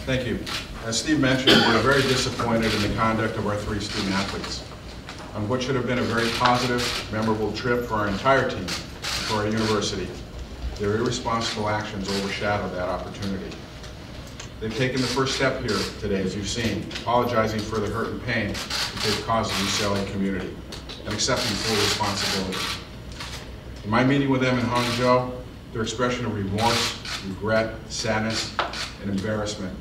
Thank you. As Steve mentioned, we're very disappointed in the conduct of our 3 student athletes. On what should have been a very positive, memorable trip for our entire team, for our university, their irresponsible actions overshadowed that opportunity. They've taken the first step here today, as you've seen, apologizing for the hurt and pain that they've caused the UCLA community and accepting full responsibility. In my meeting with them in Hangzhou, their expression of remorse, regret, sadness, and embarrassment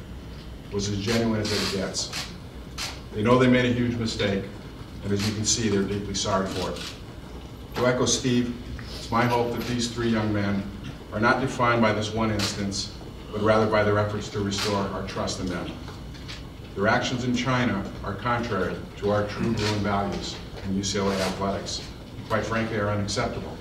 was as genuine as it gets. They know they made a huge mistake, and as you can see, they're deeply sorry for it. To echo Steve, it's my hope that these 3 young men are not defined by this one instance, but rather by their efforts to restore our trust in them. Their actions in China are contrary to our true blue and values in UCLA athletics, and quite frankly are unacceptable.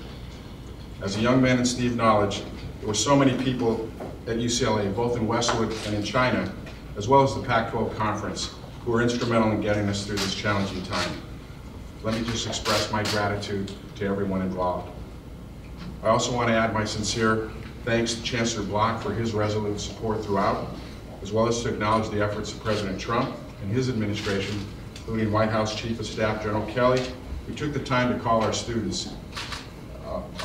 As the young men and Steve acknowledged, there were so many people at UCLA, both in Westwood and in China, as well as the Pac-12 conference, who were instrumental in getting us through this challenging time. Let me just express my gratitude to everyone involved. I also want to add my sincere thanks to Chancellor Block for his resolute support throughout, as well as to acknowledge the efforts of President Trump and his administration, including White House Chief of Staff General Kelly, who took the time to call our students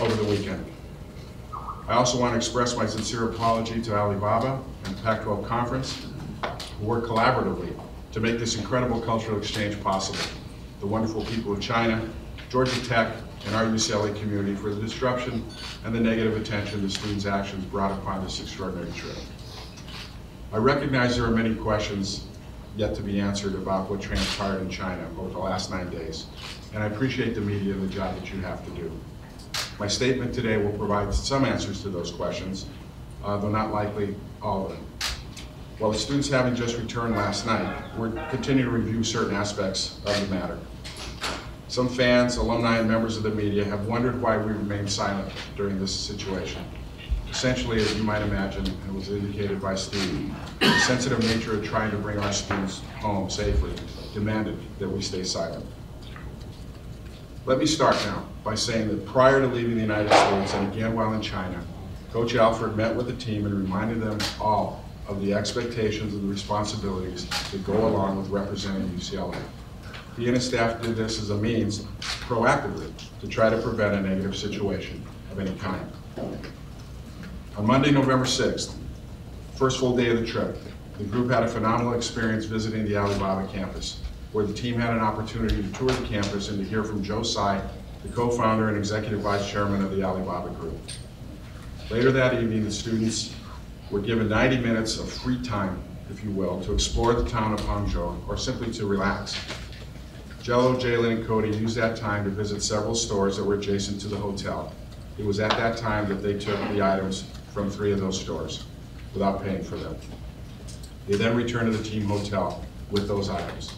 over the weekend. I also want to express my sincere apology to Alibaba and the Pac-12 Conference, who worked collaboratively to make this incredible cultural exchange possible. The wonderful people of China, Georgia Tech, and our UCLA community for the disruption and the negative attention the students' actions brought upon this extraordinary trip. I recognize there are many questions yet to be answered about what transpired in China over the last 9 days, and I appreciate the media and the job that you have to do. My statement today will provide some answers to those questions, though not likely all of them. While the students having just returned last night, we're continuing to review certain aspects of the matter. Some fans, alumni, and members of the media have wondered why we remained silent during this situation. Essentially, as you might imagine, and it was indicated by Steve, the sensitive nature of trying to bring our students home safely demanded that we stay silent. Let me start now by saying that prior to leaving the United States, and again while in China, Coach Alford met with the team and reminded them all of the expectations and the responsibilities that go along with representing UCLA. He and his staff did this as a means, proactively, to try to prevent a negative situation of any kind. On Monday, November 6th, first full day of the trip, the group had a phenomenal experience visiting the Alibaba campus, where the team had an opportunity to tour the campus and to hear from Joe Tsai, the co-founder and executive vice chairman of the Alibaba Group. Later that evening, the students were given 90 minutes of free time, if you will, to explore the town of Hangzhou, or simply to relax. Jello, Jalen, and Cody used that time to visit several stores that were adjacent to the hotel. It was at that time that they took the items from 3 of those stores without paying for them. They then returned to the team hotel with those items.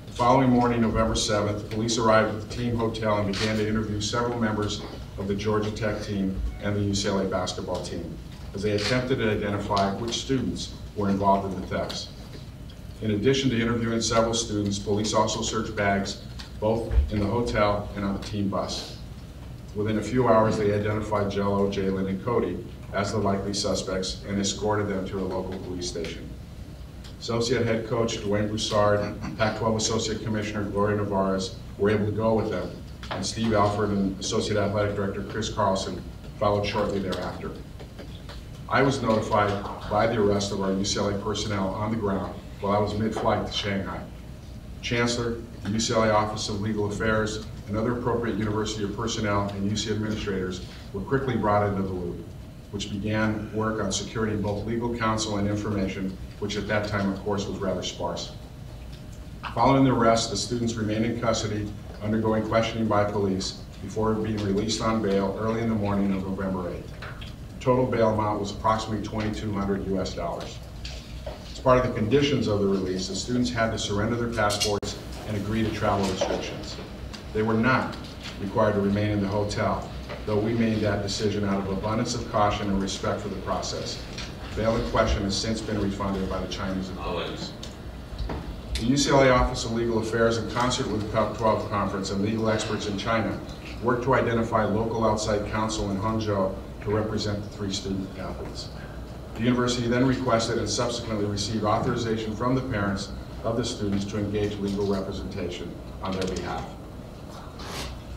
The following morning, November 7th, police arrived at the team hotel and began to interview several members of the Georgia Tech team and the UCLA basketball team, as they attempted to identify which students were involved in the thefts. In addition to interviewing several students, police also searched bags, both in the hotel and on the team bus. Within a few hours, they identified Jello, Jalen, and Cody as the likely suspects and escorted them to a local police station. Associate head coach Dwayne Broussard and Pac-12 Associate Commissioner Gloria Navarez were able to go with them, and Steve Alford and Associate Athletic Director Chris Carlson followed shortly thereafter. I was notified by the arrest of our UCLA personnel on the ground while I was mid-flight to Shanghai. Chancellor, the UCLA Office of Legal Affairs, and other appropriate university personnel and UC administrators were quickly brought into the loop, which began work on securing both legal counsel and information, which at that time, of course, was rather sparse. Following the arrest, the students remained in custody, undergoing questioning by police before being released on bail early in the morning of November 8th. The total bail amount was approximately $2,200 US. As part of the conditions of the release, the students had to surrender their passports and agree to travel restrictions. They were not required to remain in the hotel, though we made that decision out of abundance of caution and respect for the process. Bail in question has since been refunded by the Chinese authorities. The UCLA Office of Legal Affairs, in concert with the Pac-12 Conference and legal experts in China, worked to identify local outside counsel in Hangzhou to represent the 3 student athletes. The university then requested and subsequently received authorization from the parents of the students to engage legal representation on their behalf.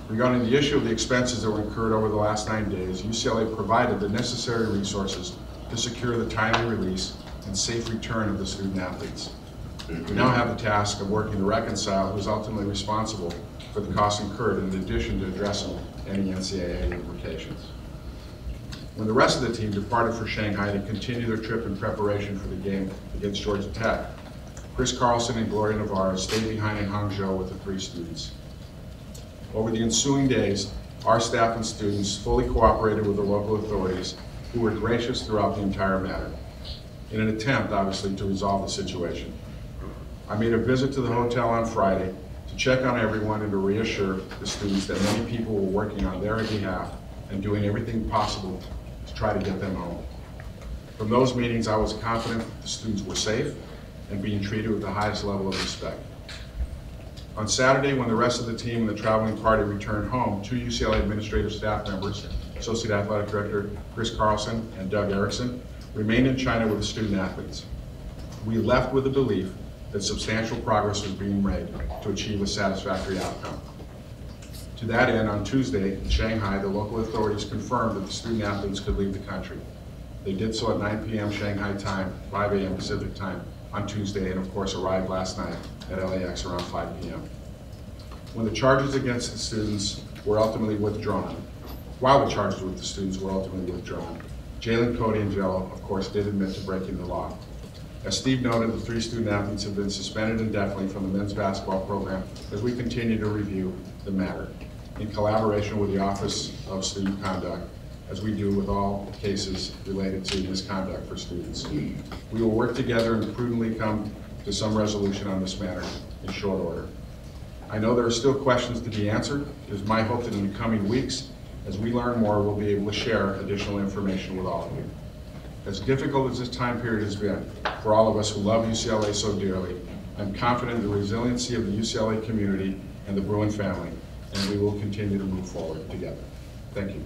Regarding the issue of the expenses that were incurred over the last 9 days, UCLA provided the necessary resources to secure the timely release and safe return of the student athletes. We now have the task of working to reconcile who is ultimately responsible for the costs incurred, in addition to addressing any NCAA implications. When the rest of the team departed for Shanghai to continue their trip in preparation for the game against Georgia Tech, Chris Carlson and Gloria Navarro stayed behind in Hangzhou with the 3 students. Over the ensuing days, our staff and students fully cooperated with the local authorities, who were gracious throughout the entire matter, in an attempt, obviously, to resolve the situation. I made a visit to the hotel on Friday to check on everyone and to reassure the students that many people were working on their behalf and doing everything possible to try to get them home. From those meetings, I was confident that the students were safe and being treated with the highest level of respect. On Saturday, when the rest of the team and the traveling party returned home, 2 UCLA administrative staff members, Associate Athletic Director Chris Carlson and Doug Erickson, remained in China with the student athletes. We left with the belief that substantial progress was being made to achieve a satisfactory outcome. To that end, on Tuesday in Shanghai, the local authorities confirmed that the student athletes could leave the country. They did so at 9 p.m. Shanghai time, 5 a.m. Pacific time on Tuesday, and of course arrived last night at LAX around 5 p.m. When the charges against the students were ultimately withdrawn, while the charges with the students were ultimately withdrawn, Jalen, Cody, and Jello, of course, did admit to breaking the law. As Steve noted, the 3 student athletes have been suspended indefinitely from the men's basketball program as we continue to review the matter in collaboration with the Office of Student Conduct, as we do with all cases related to misconduct for students. We will work together and prudently come to some resolution on this matter in short order. I know there are still questions to be answered. It is my hope that in the coming weeks, as we learn more, we'll be able to share additional information with all of you. As difficult as this time period has been for all of us who love UCLA so dearly, I'm confident in the resiliency of the UCLA community and the Bruin family, and we will continue to move forward together. Thank you.